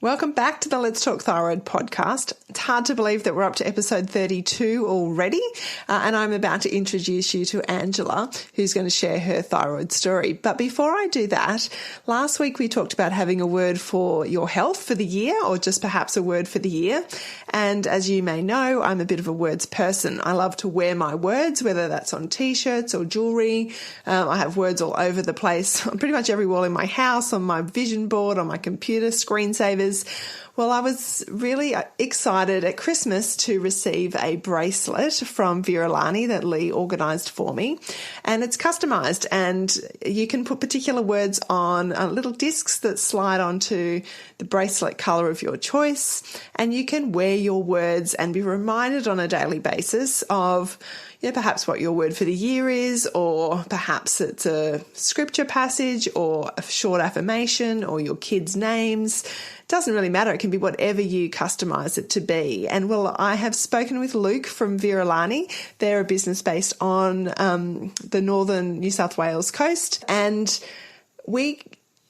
Welcome back to the Let's Talk Thyroid podcast. It's hard to believe that we're up to episode 32 already, and I'm about to introduce you to Angela, who's going to share her thyroid story. But before I do that, last week we talked about having a word for your health for the year, or just perhaps a word for the year. And as you may know, I'm a bit of a words person. I love to wear my words, whether that's on t-shirts or jewelry. I have words all over the place, on pretty much every wall in my house, on my vision board, on my computer, screensavers. Well, I was really excited at Christmas to receive a bracelet from Viralani that Lee organised for me, and it's customised, and you can put particular words on little discs that slide onto the bracelet colour of your choice, and you can wear your words and be reminded on a daily basis of perhaps what your word for the year is, or perhaps it's a scripture passage or a short affirmation or your kids' names. It doesn't really matter. It can be whatever you customise it to be. And well, I have spoken with Luke from Viralani. They're a business based on the northern New South Wales coast, and we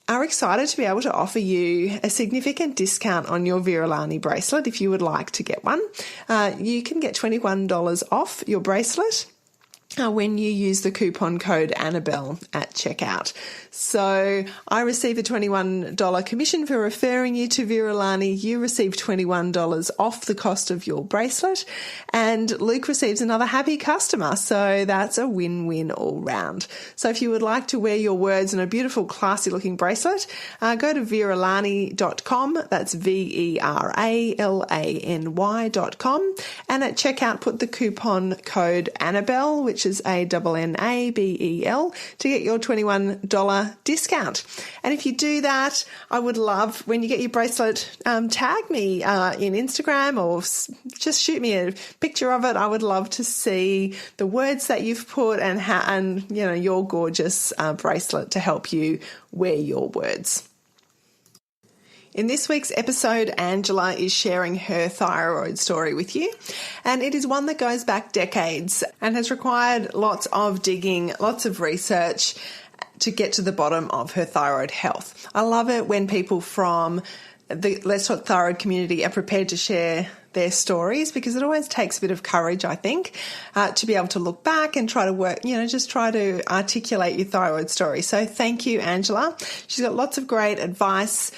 are excited to be able to offer you a significant discount on your Viralani bracelet if you would like to get one. You can get $21 off your bracelet when you use the coupon code Annabelle at checkout. So I receive a $21 commission for referring you to Viralani. You receive $21 off the cost of your bracelet, and Luke receives another happy customer. So that's a win-win all round. So if you would like to wear your words in a beautiful, classy looking bracelet, go to viralani.com. That's VERALANY.com. And at checkout, put the coupon code Annabelle, which is ANNABEL, to get your $21 discount. And if you do that, I would love, when you get your bracelet, tag me in Instagram, or just shoot me a picture of it. I would love to see the words that you've put and your gorgeous bracelet to help you wear your words. In this week's episode, Angela is sharing her thyroid story with you, and it is one that goes back decades and has required lots of digging, lots of research to get to the bottom of her thyroid health. I love it when people from the Let's Talk Thyroid community are prepared to share their stories, because it always takes a bit of courage, I think, to be able to look back and try to work, just try to articulate your thyroid story. So thank you, Angela. She's got lots of great advice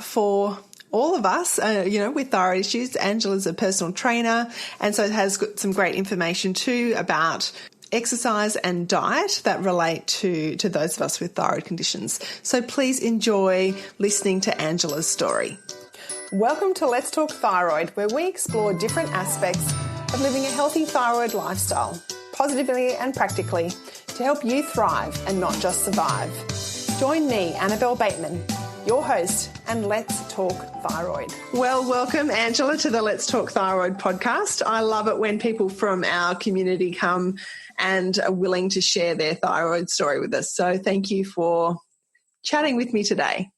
for all of us, with thyroid issues. Angela's a personal trainer, and so it has got some great information too about exercise and diet that relate to those of us with thyroid conditions. So please enjoy listening to Angela's story. Welcome to Let's Talk Thyroid, where we explore different aspects of living a healthy thyroid lifestyle, positively and practically, to help you thrive and not just survive. Join me, Annabelle Bateman, your host, and Let's Talk Thyroid. Well, welcome, Angela, to the Let's Talk Thyroid podcast. I love it when people from our community come and are willing to share their thyroid story with us. So thank you for chatting with me today.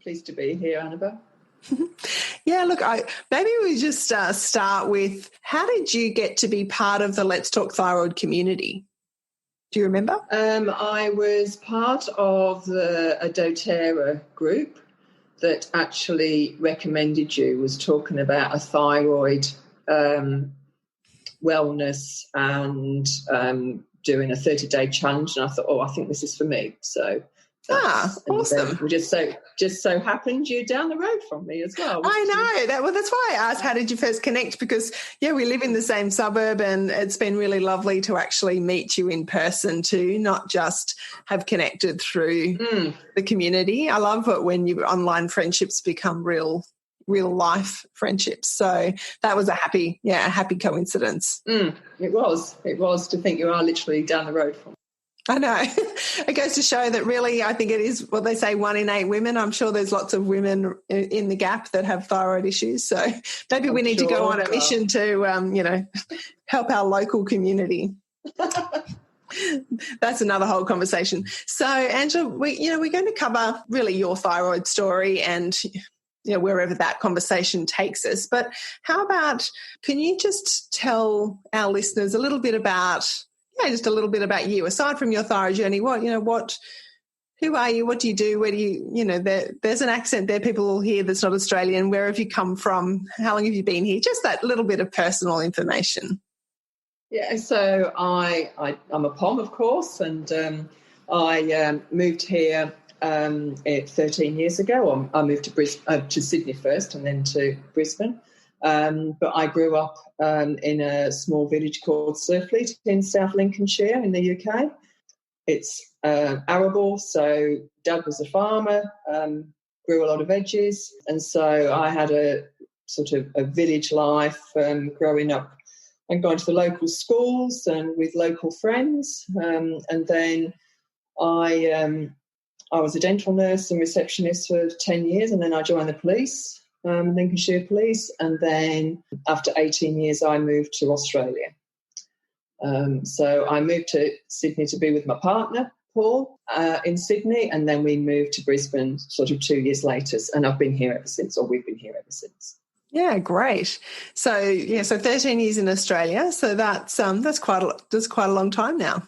Pleased to be here, Annabelle. Yeah, look, maybe we just start with, how did you get to be part of the Let's Talk Thyroid community? Do you remember? I was part of a doTERRA group that actually recommended you, was talking about a thyroid wellness and doing a 30-day challenge, and I thought, I think this is for me. So awesome. We just so happened you're down the road from me as well. I know that. Well, that's why I asked, how did you first connect? Because we live in the same suburb, and it's been really lovely to actually meet you in person too, not just have connected through the community. I love it when your online friendships become real life friendships. So that was a happy coincidence. It was to think you are literally down the road from me. I know. It goes to show that really, I think it is what they say, 1 in 8 women. I'm sure there's lots of women in the gap that have thyroid issues. So maybe we need to go on a mission to, help our local community. That's another whole conversation. So, Angela, we're going to cover really your thyroid story and wherever that conversation takes us. But how about, can you just tell our listeners a little bit about, just a little bit about you, aside from your thyroid journey? Who are you? What do you do? Where do there's an accent there people will hear that's not Australian. Where have you come from? How long have you been here? Just that little bit of personal information. Yeah, so I'm a POM, of course, and I moved here 13 years ago. I moved to Sydney first and then to Brisbane. But I grew up in a small village called Surfleet in South Lincolnshire in the UK. It's arable, so Dad was a farmer, grew a lot of veggies, and so I had a sort of a village life growing up and going to the local schools and with local friends. And then I was a dental nurse and receptionist for 10 years, and then I joined the police, Lincolnshire Police, and then after 18 years I moved to Australia. So I moved to Sydney to be with my partner, Paul, in Sydney, and then we moved to Brisbane sort of 2 years later, and I've been here ever since, or we've been here ever since. Yeah, great. So 13 years in Australia. So that's quite a long time now.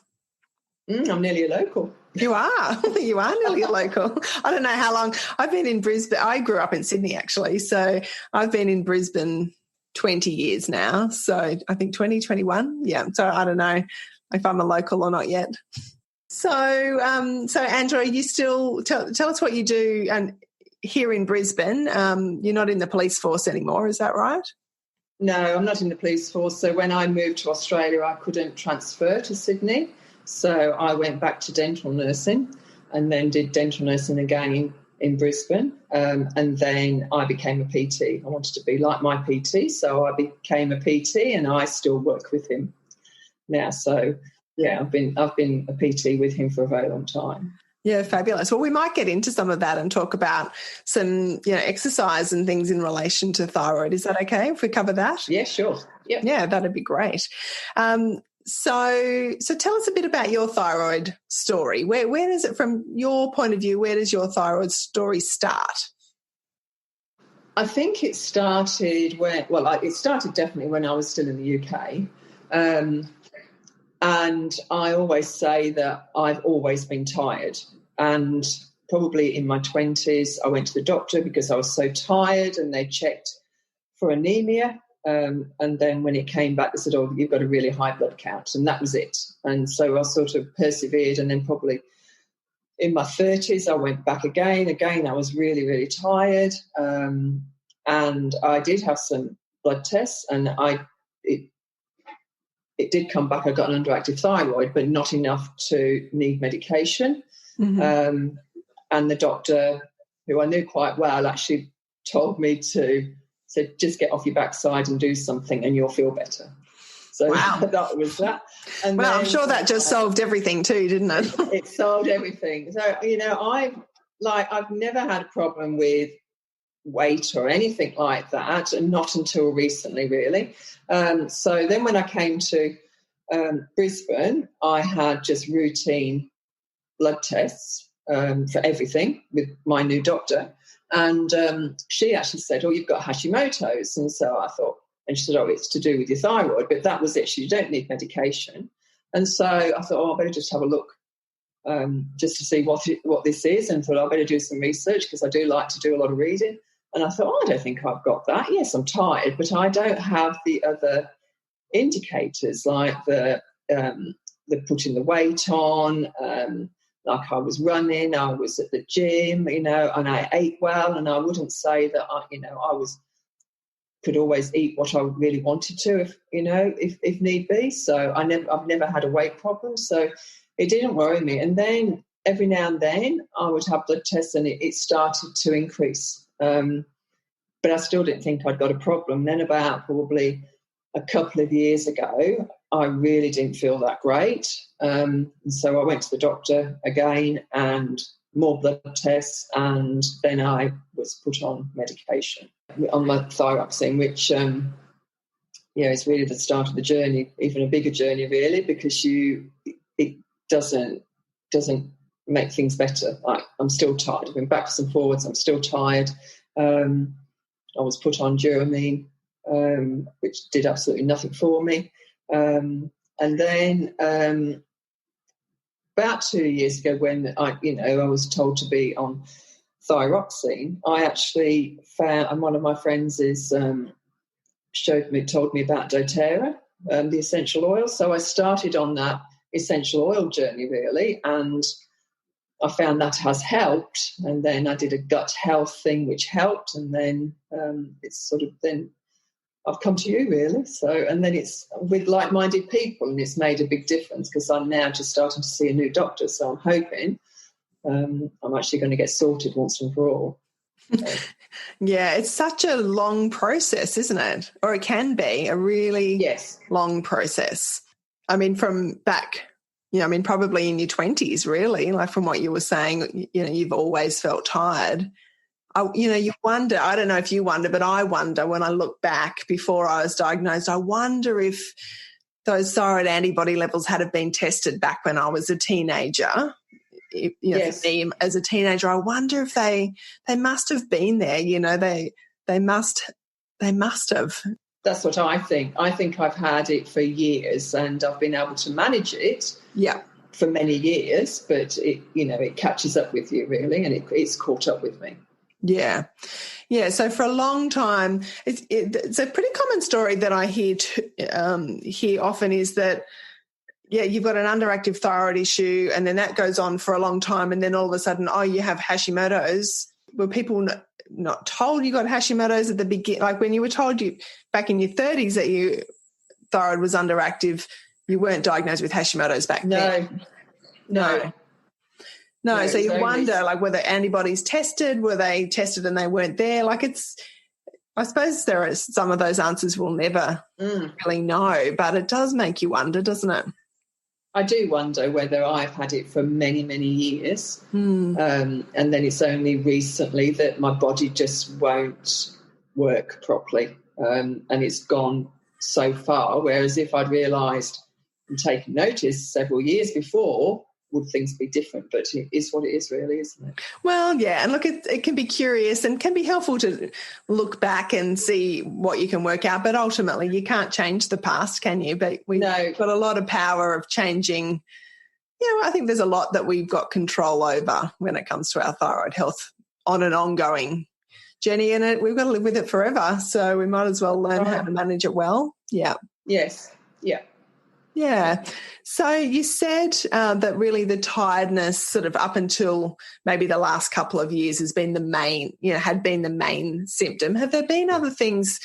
I'm nearly a local. You are. You are nearly a local. I don't know how long. I've been in Brisbane. I grew up in Sydney, actually. So I've been in Brisbane 20 years now. So I think 2021. Yeah. So I don't know if I'm a local or not yet. So Angela, you still tell us what you do and here in Brisbane. You're not in the police force anymore. Is that right? No, I'm not in the police force. So when I moved to Australia, I couldn't transfer to Sydney. So I went back to dental nursing and then did dental nursing again in Brisbane. And then I became a PT. I wanted to be like my PT, so I became a PT, and I still work with him now. So yeah, I've been a PT with him for a very long time. Yeah, fabulous. Well, we might get into some of that and talk about some, exercise and things in relation to thyroid. Is that okay if we cover that? Yeah, sure. Yep. Yeah, that'd be great. So tell us a bit about your thyroid story. Where does it, from your point of view, where does your thyroid story start? I think it started it started definitely when I was still in the UK. And I always say that I've always been tired. And probably in my 20s, I went to the doctor because I was so tired, and they checked for anemia. And then when it came back, they said, oh, you've got a really high blood count. And that was it. And so I sort of persevered. And then probably in my 30s, I went back again. Again, I was really, really tired. And I did have some blood tests, and it did come back. I got an underactive thyroid, but not enough to need medication. Mm-hmm. And the doctor, who I knew quite well, actually told me said, just get off your backside and do something and you'll feel better. So wow. That was that. And well, I'm sure that just solved everything too, didn't it? It solved everything. So, I've never had a problem with weight or anything like that, and not until recently, really. So then when I came to Brisbane, I had just routine blood tests for everything with my new doctor. And she actually said, oh, you've got Hashimoto's. And so I thought, and she said, oh, it's to do with your thyroid. But that was it. You don't need medication. And so I thought, oh, I better just have a look just to see what this is. And thought, I better do some research because I do like to do a lot of reading. And I thought, oh, I don't think I've got that. Yes, I'm tired, but I don't have the other indicators like the putting the weight on, like I was running, I was at the gym, and I ate well, and I wouldn't say that I could always eat what I really wanted to if need be. So I've never had a weight problem, so it didn't worry me. And then every now and then I would have blood tests, and it started to increase. But I still didn't think I'd got a problem. Then about probably a couple of years ago, I really didn't feel that great. And so I went to the doctor again and more blood tests, and then I was put on medication, on my thyroxine, which, is really the start of the journey, even a bigger journey, really, because it doesn't make things better. Like, I'm still tired. I've been backwards and forwards. I'm still tired. I was put on Duramine, which did absolutely nothing for me. And then about 2 years ago when I was told to be on thyroxine, I actually found, and one of my friends told me about doTERRA, the essential oil. So I started on that essential oil journey, really, and I found that has helped. And then I did a gut health thing, which helped, and then I've come to you, really. So, and then it's with like-minded people, and it's made a big difference because I'm now just starting to see a new doctor. So I'm hoping I'm actually going to get sorted once and for all. Yeah, it's such a long process, isn't it? Or it can be a really long process. I mean, from back, probably in your 20s, really, like from what you were saying, you've always felt tired. You wonder, I don't know if you wonder, but I wonder when I look back before I was diagnosed, I wonder if those thyroid antibody levels had have been tested back when I was a teenager. For me, as a teenager, I wonder if they must have been there. They must have. That's what I think. I think I've had it for years, and I've been able to manage it. Yeah. For many years, but it catches up with you, really, and it's caught up with me. Yeah. Yeah. So for a long time, it's a pretty common story that I hear often is that, you've got an underactive thyroid issue, and then that goes on for a long time, and then all of a sudden, you have Hashimoto's. Were people not told you got Hashimoto's at the beginning? Like when you were told you back in your 30s that your thyroid was underactive, you weren't diagnosed with Hashimoto's back then? No. So you wonder, like, were the antibodies tested? Were they tested and they weren't there? Like I suppose there are some of those answers we'll never really know, but it does make you wonder, doesn't it? I do wonder whether I've had it for many, many years, and then it's only recently that my body just won't work properly, and it's gone so far, whereas if I'd realised and taken notice several years before, would things be different? But it is what it is, really, isn't it? Well, yeah, and look, it can be curious and can be helpful to look back and see what you can work out, but ultimately you can't change the past, can you? But we've got a lot of power of changing. I think there's a lot that we've got control over when it comes to our thyroid health on an ongoing journey, and we've got to live with it forever, so we might as well learn how to manage it well. Yeah. Yes. Yeah. Yeah. So you said that really the tiredness sort of up until maybe the last couple of years has been had been the main symptom. Have there been other things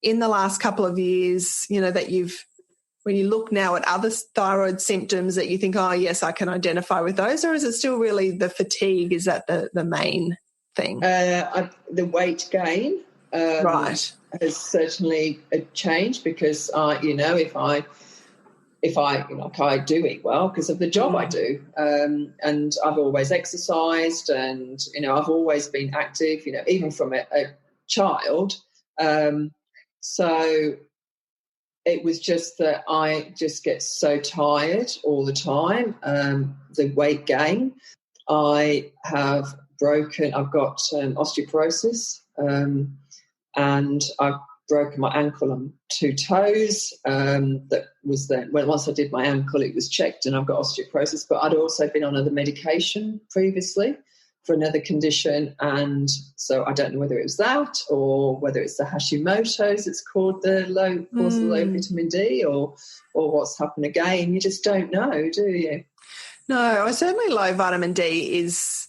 in the last couple of years, that when you look now at other thyroid symptoms that you think, oh, yes, I can identify with those, or is it still really the fatigue? Is that the main thing? The weight gain has certainly changed because, if I do eat well because of the job I do, and I've always exercised, and I've always been active, even from a child. So it was just that I just get so tired all the time. The weight gain, I've got osteoporosis, and I've broken my ankle on 2 toes. That was then, once I did my ankle, it was checked and I've got osteoporosis, but I'd also been on other medication previously for another condition, and so I don't know whether it was that or whether it's the Hashimoto's it's called the low vitamin D, or what's happened again. You just don't know, do you? No, certainly low vitamin D is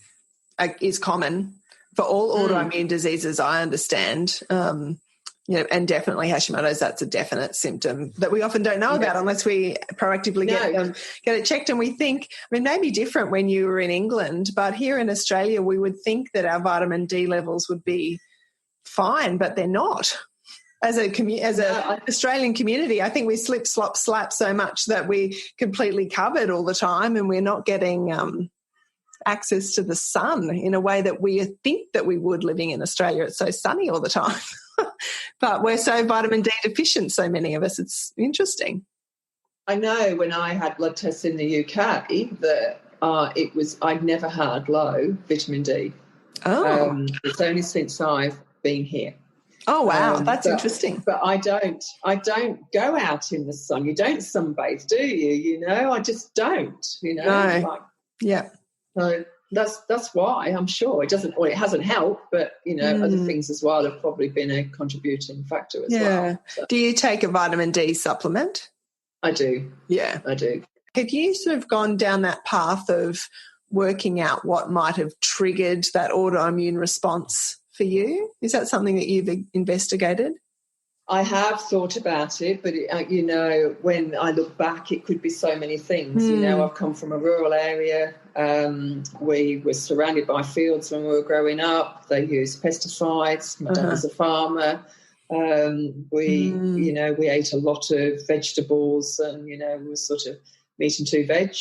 common for all autoimmune diseases, I understand. And definitely Hashimoto's, that's a definite symptom that we often don't know about unless we proactively get it checked. And we think, maybe different when you were in England, but here in Australia we would think that our vitamin D levels would be fine, but they're not. As an Australian community, I think we slip, slop, slap so much that we completely covered all the time, and we're not getting access to the sun in a way that we think that we would living in Australia. It's so sunny all the time. But we're so vitamin D deficient, so many of us. It's interesting. I know when I had blood tests in the UK that I'd never had low vitamin D. Oh. It's only since I've been here. Oh, wow. That's interesting. But I don't go out in the sun. You don't sunbathe, do you? You know, I just don't, you know. No. Like, yeah. So that's why I'm sure it doesn't. Well, it hasn't helped, but you know, other things as well have probably been a contributing factor as well. So. Do you take a vitamin D supplement? I do. Yeah, I do. Have you sort of gone down that path of working out what might have triggered that autoimmune response for you? Is that something that you've investigated? I have thought about it, but, you know, when I look back, it could be so many things. You know, I've come from a rural area. We were surrounded by fields when we were growing up. They used pesticides. My dad was a farmer. You know, we ate a lot of vegetables and, you know, we were sort of meat and two veg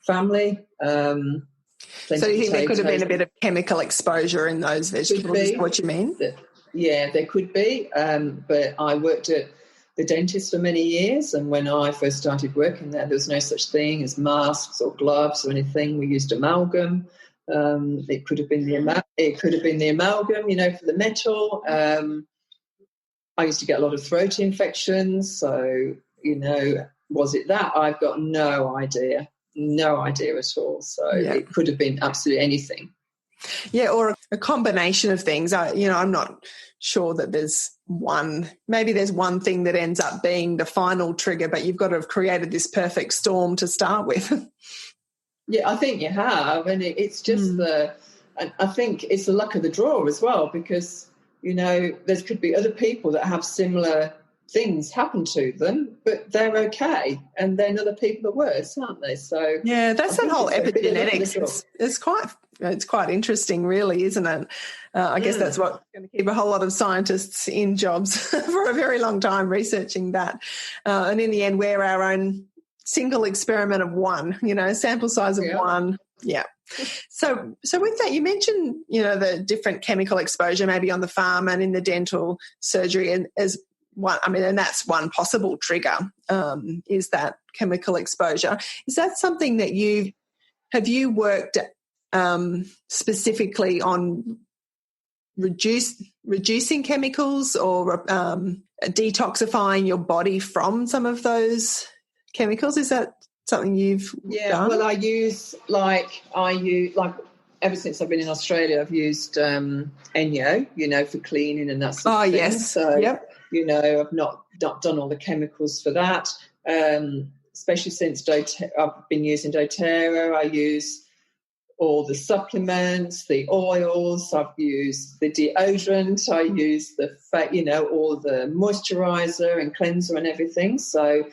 family. So you think there could have been a bit of chemical exposure in those vegetables, is what you mean? Yeah, there could be. But I worked at the dentist for many years, and when I first started working there was no such thing as masks or gloves or anything. We used amalgam. It could have been the amalgam, you know, for the metal. I used to get a lot of throat infections, so, you know, was it that? I've got no idea at all. So it could have been absolutely anything. Yeah, or a combination of things. I'm not sure that there's one. Maybe there's one thing that ends up being the final trigger, but you've got to have created this perfect storm to start with. Yeah, I think you have, and it's just and I think it's the luck of the draw as well, because, you know, there could be other people that have similar things happen to them, but they're okay, and then other people are worse, aren't they? So yeah, that's that whole epigenetics. It's quite interesting, really, isn't it? I guess that's what's going to keep a whole lot of scientists in jobs for a very long time, researching that. And in the end, we're our own single experiment of one, you know, sample size of one. Yeah. So with that, you mentioned, you know, the different chemical exposure maybe on the farm and in the dental surgery, and as one, I mean, and that's one possible trigger, is that chemical exposure. Is that something that have you worked specifically on reducing chemicals or detoxifying your body from some of those chemicals? Is that something you've done? Well, I use ever since I've been in Australia, I've used Enyo, you know, for cleaning and that sort of thing. Yes. So, you know, I've not done all the chemicals for that, especially since I've been using doTERRA. I use all the supplements, the oils. I've used the deodorant. I use all the moisturiser and cleanser and everything. So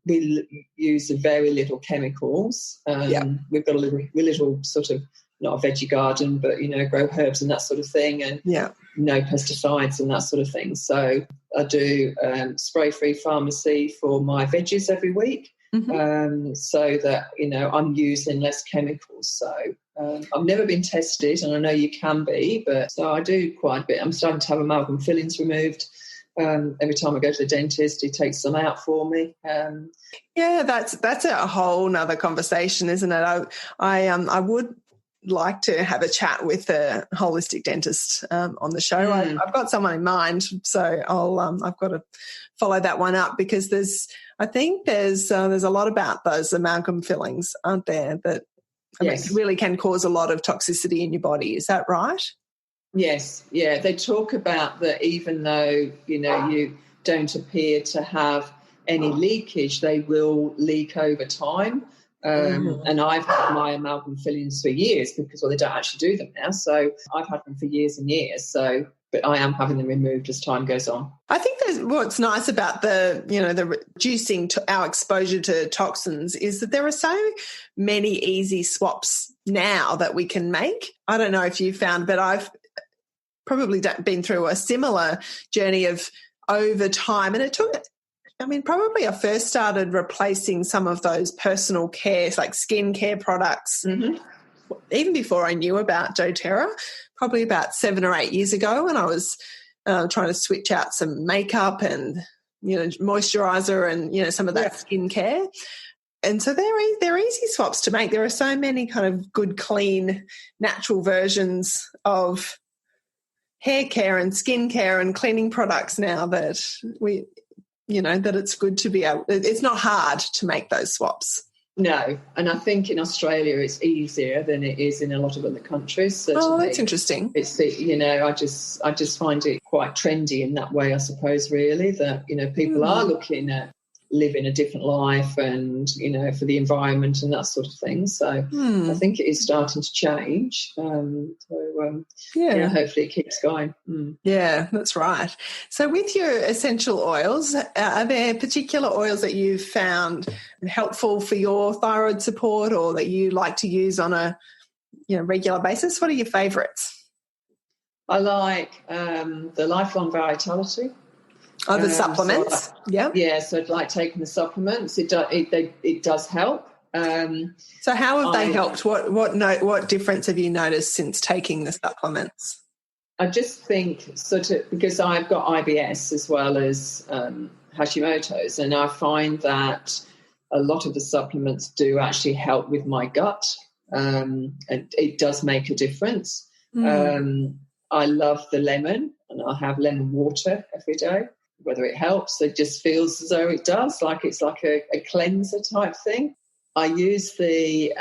we use very little chemicals. We've got a little sort of, not a veggie garden, but, you know, grow herbs and that sort of thing, and no pesticides and that sort of thing. So I do spray-free pharmacy for my veggies every week, so that, you know, I'm using less chemicals. So I've never been tested, and I know you can be, but so I do quite a bit. I'm starting to have amalgam fillings removed. Every time I go to the dentist, he takes some out for me. That's a whole nother conversation, isn't it? I would like to have a chat with a holistic dentist on the show. I've got someone in mind, so I've got to follow that one up, because there's a lot about those amalgam fillings, aren't there, that I mean, really can cause a lot of toxicity in your body. Is that right? Yes, yeah. They talk about that even though, you know, you don't appear to have any leakage, they will leak over time. And I've had my amalgam fillings for years because, well, they don't actually do them now. So I've had them for years and years. So, but I am having them removed as time goes on. I think what's nice about the reducing our exposure to toxins is that there are so many easy swaps now that we can make. I don't know if you found, but I've probably been through a similar journey of over time, and it took, I mean, probably I first started replacing some of those personal care, like skincare products, even before I knew about doTERRA, probably about 7 or 8 years ago, when I was trying to switch out some makeup and, you know, moisturiser and, you know, some of that skincare. And so they're easy swaps to make. There are so many kind of good, clean, natural versions of hair care and skin care and cleaning products now that that it's good to be able, it's not hard to make those swaps. No, and I think in Australia it's easier than it is in a lot of other countries. Certainly. Oh, that's interesting. It's I just find it quite trendy in that way, I suppose. Really, that people are looking at living a different life and for the environment and that sort of thing. So I think it is starting to change. Hopefully it keeps going. Yeah, that's right. So with your essential oils, are there particular oils that you've found helpful for your thyroid support or that you like to use on a regular basis? What are your favourites? I like the Lifelong Vitality. Oh, the supplements. Yeah, so I'd like taking the supplements. It does help. So how have they helped? What difference have you noticed since taking the supplements? I just think because I've got IBS as well as Hashimoto's, and I find that a lot of the supplements do actually help with my gut, and it does make a difference. I love the lemon, and I have lemon water every day. Whether it helps, it just feels as though it does, like it's like a cleanser type thing. I use the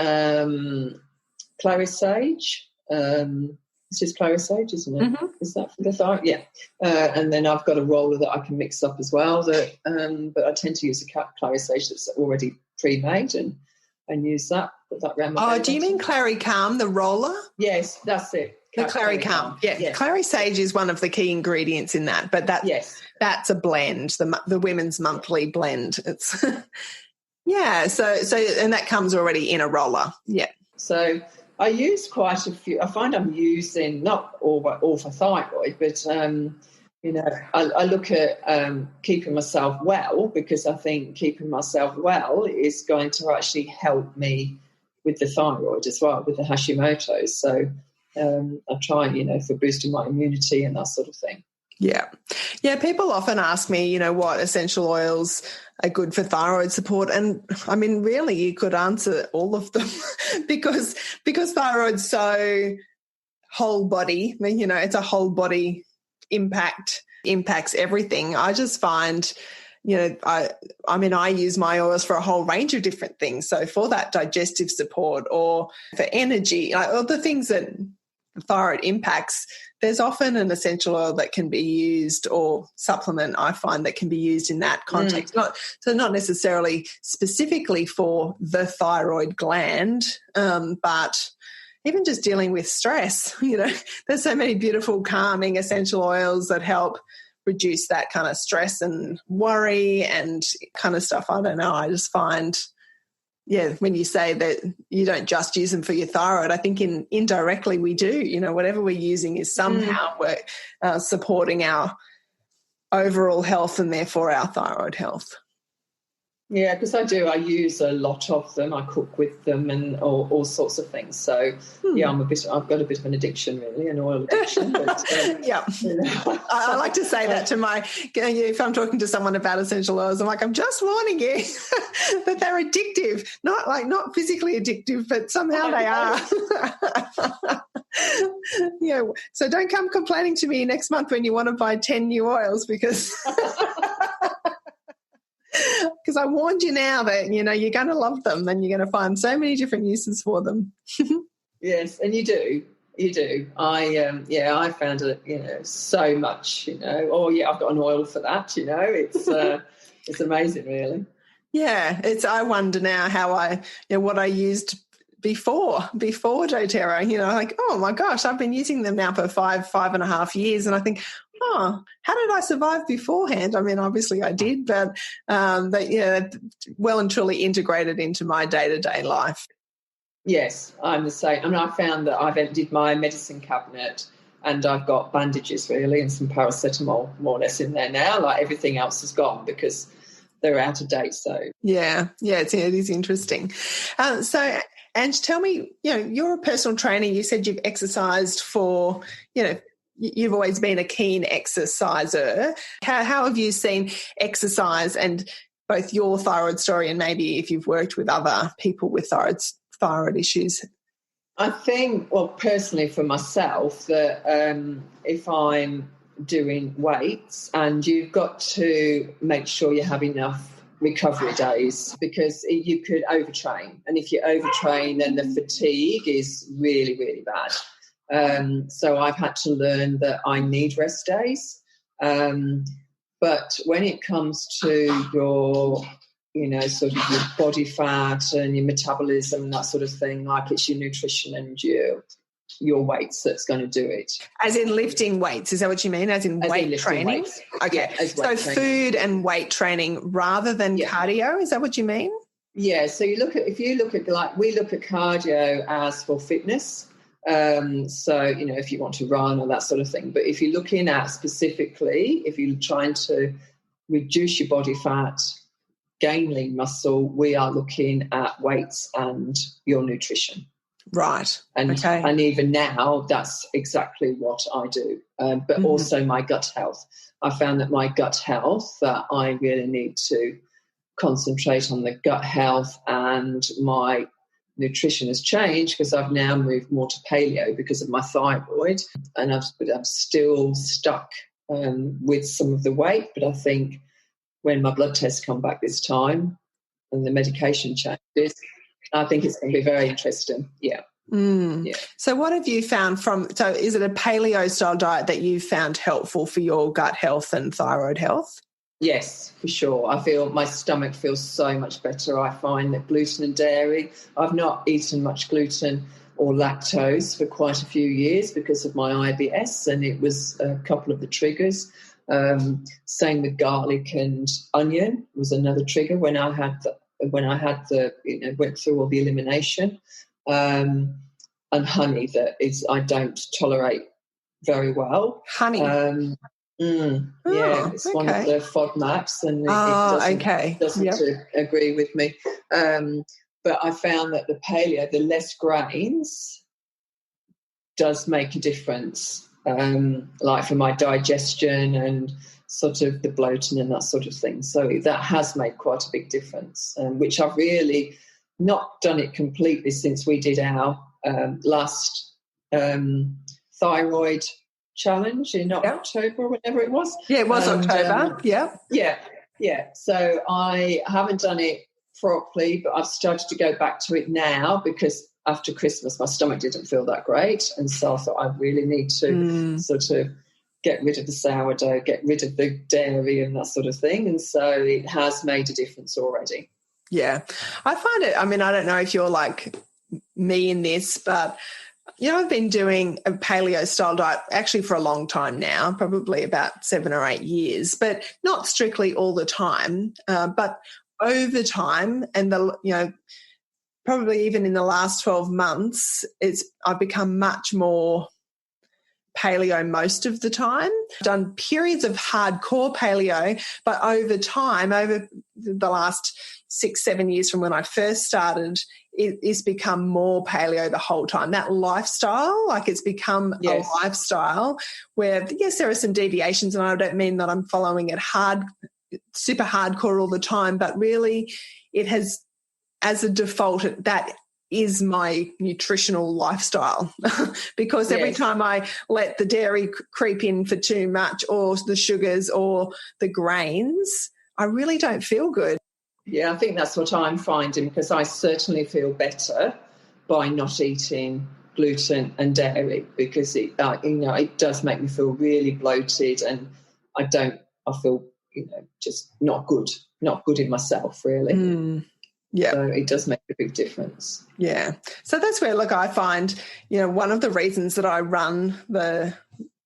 clary sage. It's just clary sage, isn't it? Mm-hmm. Is that for the thyroid? Yeah. And then I've got a roller that I can mix up as well. But I tend to use a clary sage that's already pre-made and use that. Put that around my do you mean clary calm, the roller? Yes, that's it. The clary calm. Yeah. Yes. Clary sage is one of the key ingredients in that, but that's a blend, the Women's Monthly blend. It's so and that comes already in a roller. Yeah. So I use quite a few. I find I'm using not all for thyroid, but I look at keeping myself well, because I think keeping myself well is going to actually help me with the thyroid as well, with the Hashimoto's. So I try, for boosting my immunity and that sort of thing. Yeah. Yeah, people often ask me, what essential oils are good for thyroid support. And, I mean, really you could answer all of them because thyroid's so whole body, it's a whole body impacts everything. I just find, I use my oils for a whole range of different things. So for that digestive support or for energy, all the things that the thyroid impacts, there's often an essential oil that can be used, or supplement I find that can be used in that context. Not necessarily specifically for the thyroid gland, but even just dealing with stress. There's so many beautiful calming essential oils that help reduce that kind of stress and worry and kind of stuff. I don't know. I just find, when you say that you don't just use them for your thyroid, I think indirectly we do. Whatever we're using is somehow we're supporting our overall health and therefore our thyroid health. Yeah, because I use a lot of them. I cook with them and all sorts of things. So I've got a bit of an addiction, really, an oil addiction. But, I like to say that to if I'm talking to someone about essential oils, I'm like, I'm just warning you that they're addictive. Not physically addictive, but somehow they are. So don't come complaining to me next month when you want to buy 10 new oils because I warned you now that, you're going to love them and you're going to find so many different uses for them. Yes, and you do. You do. I found it, so much, I've got an oil for that, it's amazing, really. Yeah, I wonder now how what I used before doTERRA, oh my gosh, I've been using them now for 5.5 years, and I think, how did I survive beforehand? I mean, obviously I did, but well and truly integrated into my day-to-day life. Yes, I'm the same. I mean, I found that I've emptied my medicine cabinet and I've got bandages, really, and some paracetamol more or less in there now. Like everything else is gone because they're out of date. So it is interesting. So, Ange, tell me, you're a personal trainer. You said you've exercised for, you've always been a keen exerciser. How have you seen exercise and both your thyroid story and maybe if you've worked with other people with thyroid issues? I think, well, personally for myself, that if I'm doing weights, and you've got to make sure you have enough recovery days, because you could overtrain. And if you overtrain, then the fatigue is really, really bad. So I've had to learn that I need rest days. But when it comes to your sort of your body fat and your metabolism and that sort of thing, like it's your nutrition and your weights that's going to do it. As in lifting weights, is that what you mean? As in weight training? Weights. Okay. Yeah, so food and weight training rather than cardio, is that what you mean? Yeah, so if you look at like we look at cardio as for fitness. So, if you want to run or that sort of thing. But if you're looking at specifically, if you're trying to reduce your body fat, gain lean muscle, we are looking at weights and your nutrition. Right. And even now, that's exactly what I do. But also my gut health. I found that my gut health, that I really need to concentrate on the gut health, and my nutrition has changed because I've now moved more to paleo because of my thyroid, and I'm still stuck with some of the weight. But I think when my blood tests come back this time and the medication changes, I think it's going to be very interesting. Yeah. Yeah. So what have you found so is it a paleo style diet that you found helpful for your gut health and thyroid health? Yes, for sure. I feel my stomach feels so much better. I find that gluten and dairy, I've not eaten much gluten or lactose for quite a few years because of my IBS, and it was a couple of the triggers. Same with garlic and onion was another trigger when I had went through all the elimination. And honey, I don't tolerate very well. Honey. It's one of the FODMAPs, and it doesn't agree with me. But I found that the paleo, the less grains, does make a difference, like for my digestion and sort of the bloating and that sort of thing. So that has made quite a big difference, which I've really not done it completely since we did our last thyroid challenge in October or whenever it was. Yeah, it was October. Yeah. So I haven't done it properly, but I've started to go back to it now because after Christmas my stomach didn't feel that great, and so I thought I really need to sort of get rid of the sourdough, get rid of the dairy and that sort of thing, and so it has made a difference already. Yeah. I find it, I mean, I don't know if you're like me in this, but I've been doing a paleo style diet actually for a long time now, probably about 7 or 8 years, but not strictly all the time. But over time, and probably even in the last 12 months, I've become much more paleo most of the time. I've done periods of hardcore paleo, but over time, over the last 6-7 years from when I first started, it's become more paleo the whole time. That lifestyle, like it's become a lifestyle where, yes, there are some deviations, and I don't mean that I'm following it super hardcore all the time, but really it has, as a default, that is my nutritional lifestyle because every time I let the dairy creep in for too much, or the sugars or the grains, I really don't feel good. Yeah, I think that's what I'm finding, because I certainly feel better by not eating gluten and dairy, because it does make me feel really bloated, and I feel just not good in myself, really. Yeah. So it does make a big difference. Yeah. So that's where, I find, one of the reasons that I run the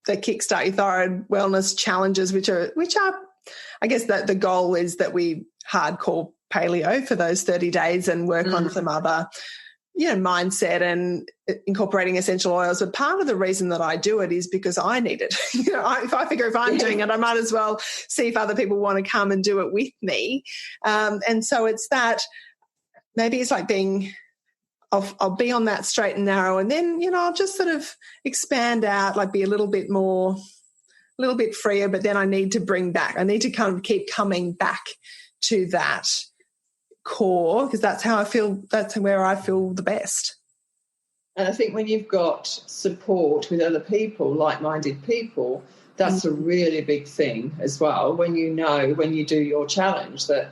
Kickstart Your Thyroid Wellness Challenges, which are, I guess that the goal is that we hardcore paleo for those 30 days and work on some other, mindset and incorporating essential oils. But part of the reason that I do it is because I need it. If I figure if I'm doing it, I might as well see if other people want to come and do it with me. And so it's that. Maybe it's like I'll be on that straight and narrow, and then, I'll just sort of expand out, like be a little bit freer, but then I need to kind of keep coming back to that core, because that's where I feel the best. And I think when you've got support with other people, like-minded people, that's a really big thing as well. When you do your challenge, that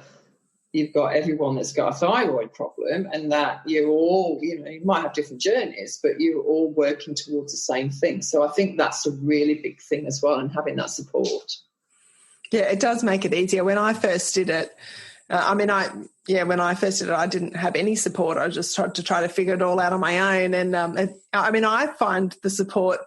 you've got everyone that's got a thyroid problem, and that you're all, you might have different journeys, but you're all working towards the same thing. So I think that's a really big thing as well, and having that support. Yeah, it does make it easier. When I first did it, when I first did it, I didn't have any support. I just tried to figure it all out on my own. And I find the support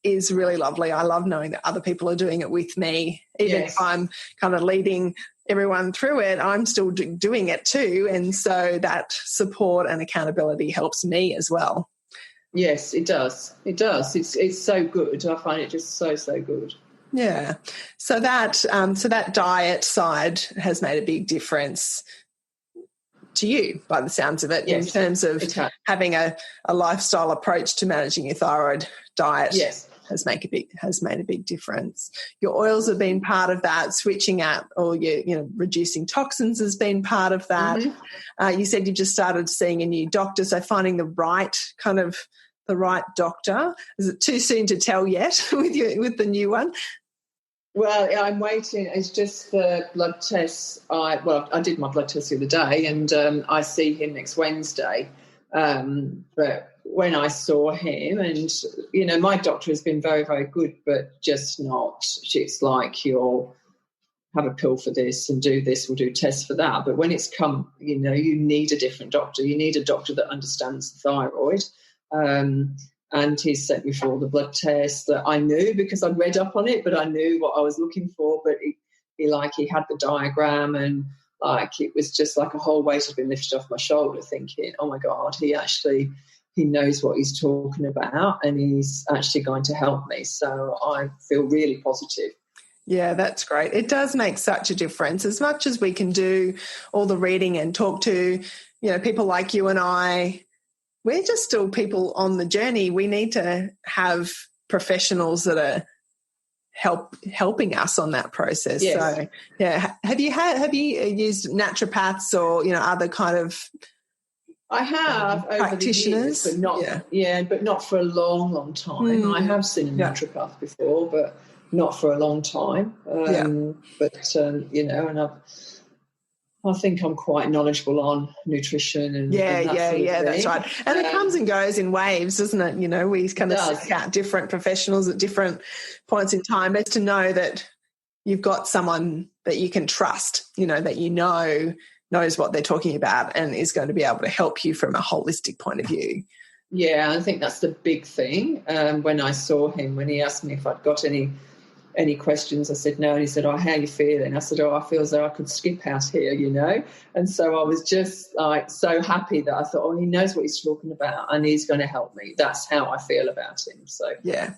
is really lovely. I love knowing that other people are doing it with me. Even if I'm kind of leading everyone through it, I'm still doing it too. And so that support and accountability helps me as well. Yes, it does. It does. It's so good. I find it just so good. Yeah. So that diet side has made a big difference to you, by the sounds of it, in terms of having a lifestyle approach to managing your thyroid diet. Yes. Has made a big difference. Your oils have been part of that. Switching out or reducing toxins has been part of that. Mm-hmm. You said you just started seeing a new doctor, so finding the right doctor. Is it too soon to tell yet with the new one? Well, I'm waiting. It's just the blood tests. I did my blood test the other day, and I see him next Wednesday. But when I saw him, and, my doctor has been very, very good, but just not. It's like, you'll have a pill for this and do this, we'll do tests for that. But when it's come, you need a different doctor. You need a doctor that understands the thyroid. And he sent me for all the blood tests that I knew because I'd read up on it, but I knew what I was looking for. But he had the diagram, and it was just like a whole weight had been lifted off my shoulder, thinking, oh my God, he knows what he's talking about, and he's actually going to help me. So I feel really positive. Yeah, that's great. It does make such a difference. As much as we can do all the reading and talk to, people like you and I, we're just still people on the journey. We need to have professionals that are helping us on that process. Yes. So, yeah. Have you used naturopaths or other kind of? I have over the years, but not for a long, long time. I have seen a naturopath before, but not for a long time. I think I'm quite knowledgeable on nutrition and that sort of thing. That's right. And it comes and goes in waves, doesn't it? We kind of seek out different professionals at different points in time. It's to know that you've got someone that you can trust, that knows what they're talking about and is going to be able to help you from a holistic point of view. Yeah, I think that's the big thing. When I saw him, when he asked me if I'd got any questions, I said no, and he said, how are you feeling? I said, I feel as though I could skip out here, and so I was just so happy that I thought, he knows what he's talking about and he's going to help me. That's how I feel about him. So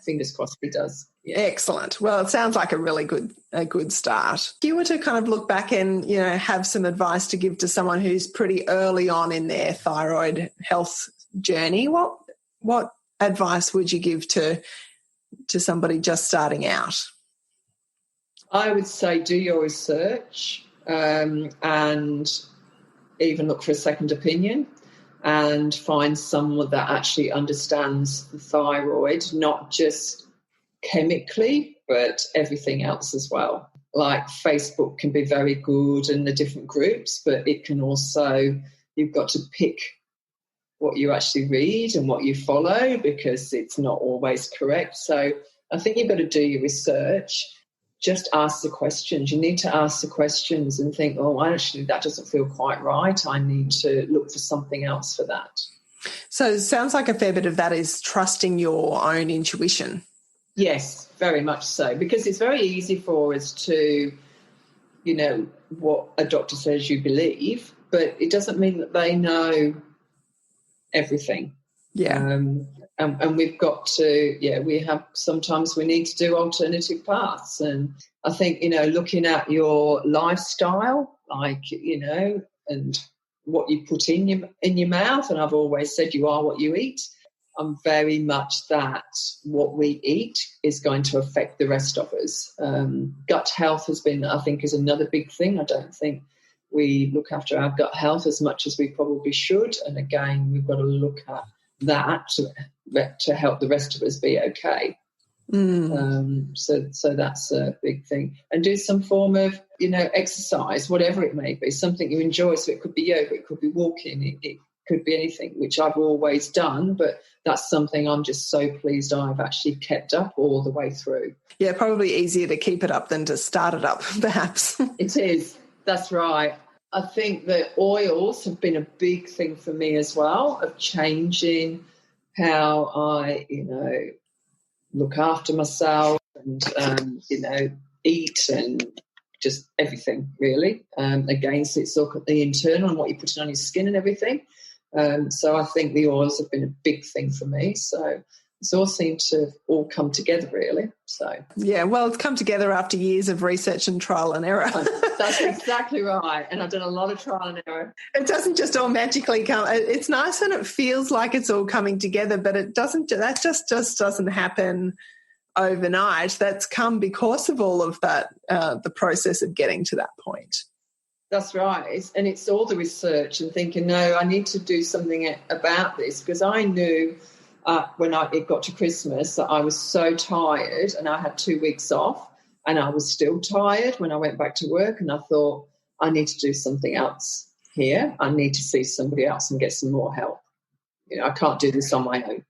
fingers crossed he does. Yeah. Excellent. Well, it sounds like a really good start. If you were to kind of look back and have some advice to give to someone who's pretty early on in their thyroid health journey, what advice would you give to somebody just starting out? I would say do your research and even look for a second opinion and find someone that actually understands the thyroid, not just chemically, but everything else as well. Like Facebook can be very good in the different groups, but it can also, you've got to pick what you actually read and what you follow because it's not always correct. So I think you've got to do your research. Just ask the questions. You need to ask the questions and think, actually, that doesn't feel quite right. I need to look for something else for that. So it sounds like a fair bit of that is trusting your own intuition. Yes, very much so, because it's very easy for us to, what a doctor says you believe, but it doesn't mean that they know everything. Yeah. And we've got to, sometimes we need to do alternative paths. And I think, looking at your lifestyle, and what you put in your mouth, and I've always said you are what you eat. I'm very much that what we eat is going to affect the rest of us. Gut health is another big thing. I don't think we look after our gut health as much as we probably should. And again, we've got to look at that to help the rest of us be okay. So that's a big thing. And do some form of, exercise, whatever it may be, something you enjoy. So it could be yoga, it could be walking, it could be anything, which I've always done, but that's something I'm just so pleased I've actually kept up all the way through. Yeah, probably easier to keep it up than to start it up, perhaps. It is. That's right. I think that oils have been a big thing for me as well, of changing how I, look after myself and, eat and just everything, really. Again, so it's look at the internal and what you're putting on your skin and everything. So I think the oils have been a big thing for me. So it's all seemed to all come together, really. So yeah, well, it's come together after years of research and trial and error. That's exactly right. And I've done a lot of trial and error. It doesn't just all magically come. It's nice and it feels like it's all coming together, but it doesn't. That just doesn't happen overnight. That's come because of all of that, the process of getting to that point. That's right. And it's all the research and thinking, no, I need to do something about this, because I knew when it got to Christmas that I was so tired, and I had 2 weeks off and I was still tired when I went back to work, and I thought, I need to do something else here. I need to see somebody else and get some more help. I can't do this on my own.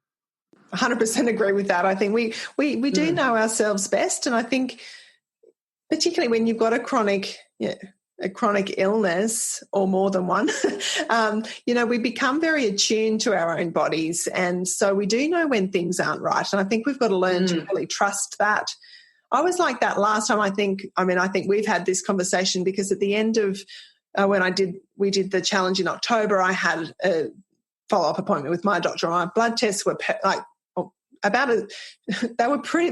100% agree with that. I think we do know ourselves best, and I think particularly when you've got a chronic illness or more than one, we become very attuned to our own bodies, and so we do know when things aren't right. And I think we've got to learn to really trust that. I was like that last time. I think we've had this conversation because at the end of when we did the challenge in October, I had a follow-up appointment with my doctor. My blood tests were they were pretty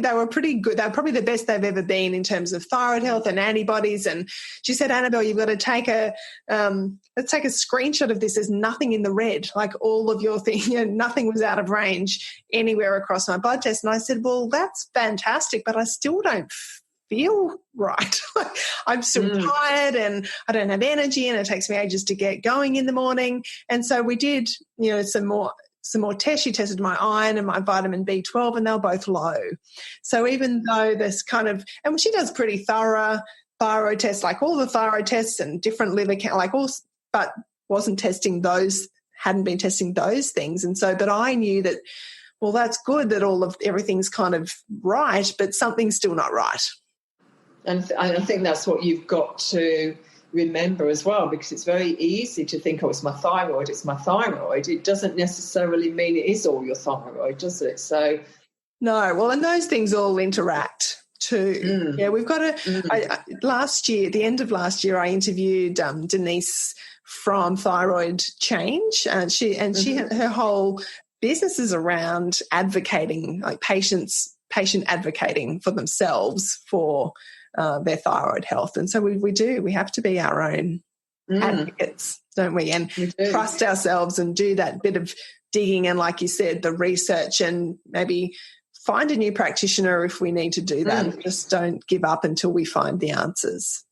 good. They were probably the best they've ever been in terms of thyroid health and antibodies. And she said, Annabelle, you've got to take let's take a screenshot of this. There's nothing in the red, like all of your things, nothing was out of range anywhere across my blood test. And I said, well, that's fantastic, but I still don't feel right. I'm still tired and I don't have energy, and it takes me ages to get going in the morning. And so we did, some more tests. She tested my iron and my vitamin B12, and they were both low. So even though this and she does pretty thorough thyroid tests, like all the thyroid tests and different liver count, but hadn't been testing those things. And so, but I knew that, well, that's good that everything's kind of right, but something's still not right. And I think that's what you've got to remember as well, because it's very easy to think, it's my thyroid, It doesn't necessarily mean it is all your thyroid, does it? So no, well, and those things all interact too. Yeah, we've got to last year, at the end of last year, I interviewed Denise from Thyroid Change, and she her whole business is around advocating, like patient advocating for themselves for their thyroid health. And so we have to be our own advocates, don't we? And trust ourselves and do that bit of digging and, like you said, the research, and maybe find a new practitioner if we need to do that. Just don't give up until we find the answers.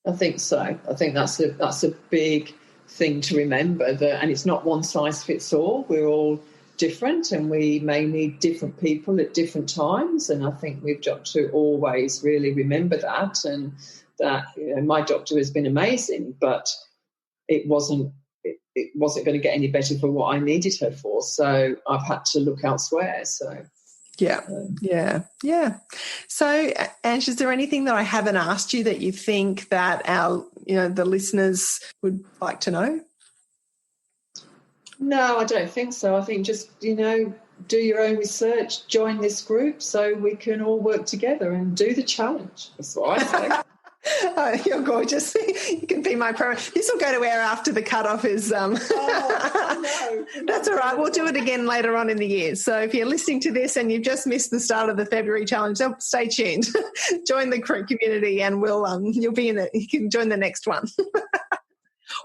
I think so. I think that's a big thing to remember, and it's not one size fits all. We're all different, and we may need different people at different times, and I think we've got to always really remember that, and that my doctor has been amazing, but it wasn't going to get any better for what I needed her for, so I've had to look elsewhere. So yeah. So Ange, is there anything that I haven't asked you that you think that our the listeners would like to know? No, I don't think so. I think just, do your own research, join this group so we can all work together and do the challenge. That's what I say. Oh, you're gorgeous. You can be my pro. This will go to air after the cutoff is. No. That's all right. We'll do it again later on in the year. So if you're listening to this and you've just missed the start of the February challenge, stay tuned. Join the community, and you'll be you can join the next one.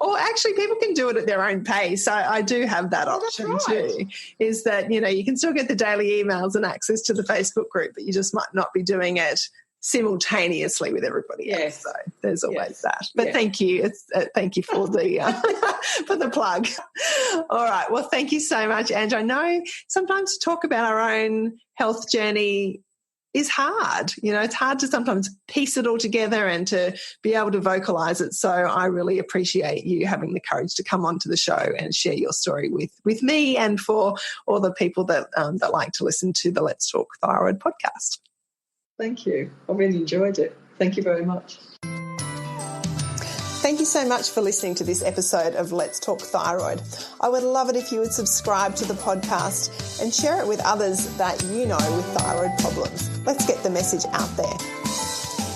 Or actually, people can do it at their own pace. I do have that option too, is that, you can still get the daily emails and access to the Facebook group, but you just might not be doing it simultaneously with everybody else. Yes. So there's always that. But thank you. Thank you for the for the plug. All right. Well, thank you so much, Ange. I know sometimes to talk about our own health journey is hard. You know, it's hard to sometimes piece it all together and to be able to vocalize it. So I really appreciate you having the courage to come onto the show and share your story with me and for all the people that like to listen to the Let's Talk Thyroid podcast. Thank you. I really enjoyed it. Thank you very much. Thank you so much for listening to this episode of Let's Talk Thyroid. I would love it if you would subscribe to the podcast and share it with others that you know with thyroid problems. Let's get the message out there.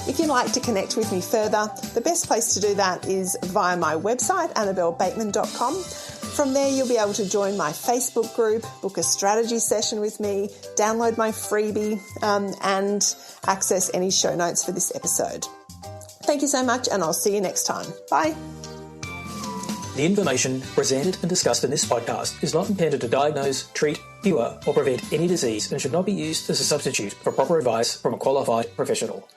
If you'd like to connect with me further, the best place to do that is via my website, annabellebateman.com. From there, you'll be able to join my Facebook group, book a strategy session with me, download my freebie, and access any show notes for this episode. Thank you so much, and I'll see you next time. Bye. The information presented and discussed in this podcast is not intended to diagnose, treat, cure, or prevent any disease and should not be used as a substitute for proper advice from a qualified professional.